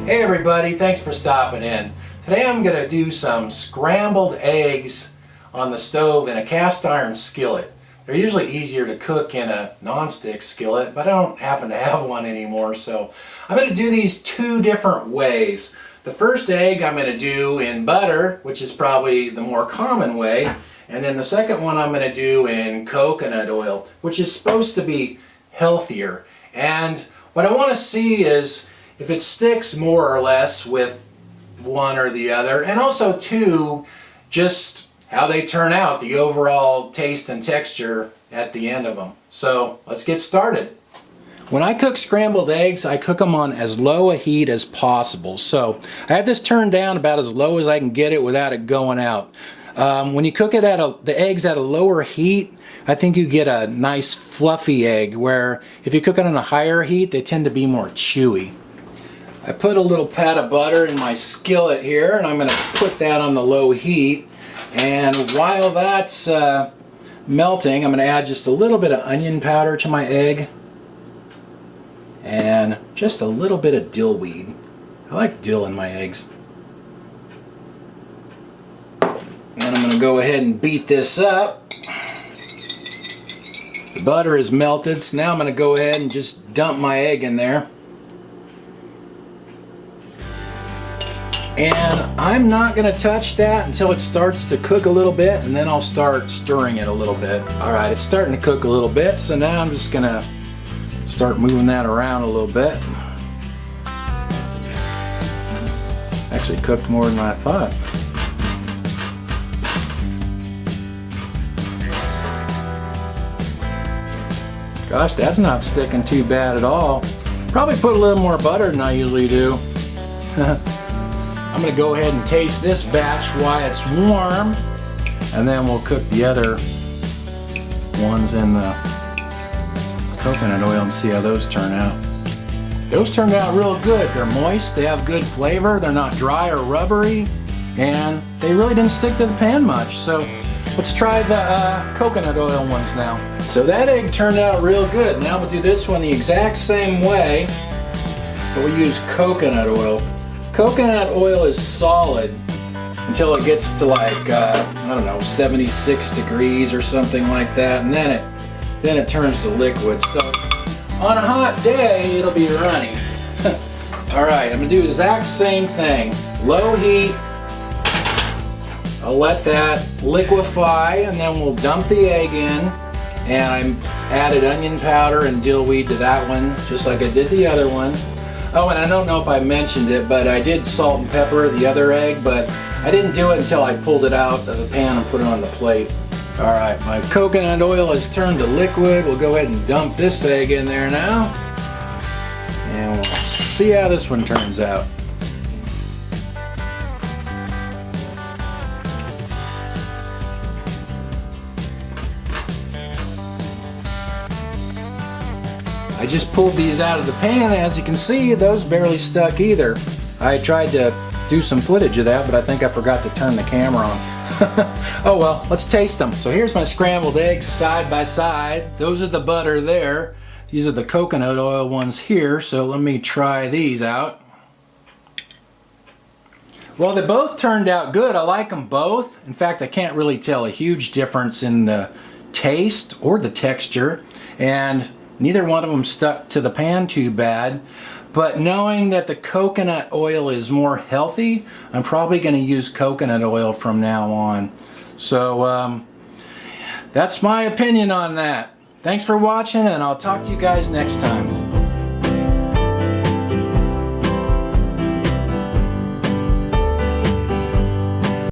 Hey everybody, thanks for stopping in. Today I'm going to do some scrambled eggs on the stove in a cast iron skillet. They're usually easier to cook in a non-stick skillet, but I don't happen to have one anymore, so I'm going to do these two different ways. The first egg I'm going to do in butter, which is probably the more common way, and then the second one I'm going to do in coconut oil, which is supposed to be healthier. And what I want to see is if it sticks more or less with one or the other, and also two, just how they turn out, the overall taste and texture at the end of them. So let's get started. When I cook scrambled eggs, I cook them on as low a heat as possible. So I have this turned down about as low as I can get it without it going out. When you cook it the eggs at a lower heat, I think you get a nice fluffy egg, where if you cook it on a higher heat, they tend to be more chewy. I put a little pat of butter in my skillet here, and I'm going to put that on the low heat. And while that's melting, I'm going to add just a little bit of onion powder to my egg and just a little bit of dill weed. I like dill in my eggs. And I'm going to go ahead and beat this up. The butter is melted, so now I'm going to go ahead and just dump my egg in there. And I'm not going to touch that until it starts to cook a little bit, and then I'll start stirring it a little bit. Alright, it's starting to cook a little bit, so now I'm just going to start moving that around a little bit. Actually cooked more than I thought. Gosh, that's not sticking too bad at all. Probably put a little more butter than I usually do. I'm going to go ahead and taste this batch while it's warm, and then we'll cook the other ones in the coconut oil and see how those turn out. Those turned out real good. They're moist, they have good flavor, they're not dry or rubbery, and they really didn't stick to the pan much. So let's try the coconut oil ones now. So that egg turned out real good. Now we'll do this one the exact same way, but we'll use coconut oil. Coconut oil is solid until it gets to like, I don't know, 76 degrees or something like that, and then it turns to liquid. So on a hot day, it'll be runny. Alright, I'm going to do the exact same thing. Low heat, I'll let that liquefy, and then we'll dump the egg in, and I added onion powder and dill weed to that one, just like I did the other one. Oh, and I don't know if I mentioned it, but I did salt and pepper the other egg, but I didn't do it until I pulled it out of the pan and put it on the plate. Alright, my coconut oil has turned to liquid. We'll go ahead and dump this egg in there now. And we'll see how this one turns out. I just pulled these out of the pan. As you can see, those barely stuck either. I tried to do some footage of that, but I think I forgot to turn the camera on. Oh well, let's taste them. So here's my scrambled eggs side by side. Those are the butter there. These are the coconut oil ones here, so let me try these out. Well, they both turned out good. I like them both. In fact, I can't really tell a huge difference in the taste or the texture, and neither one of them stuck to the pan too bad. But knowing that the coconut oil is more healthy, I'm probably going to use coconut oil from now on. So that's my opinion on that. Thanks for watching, and I'll talk to you guys next time.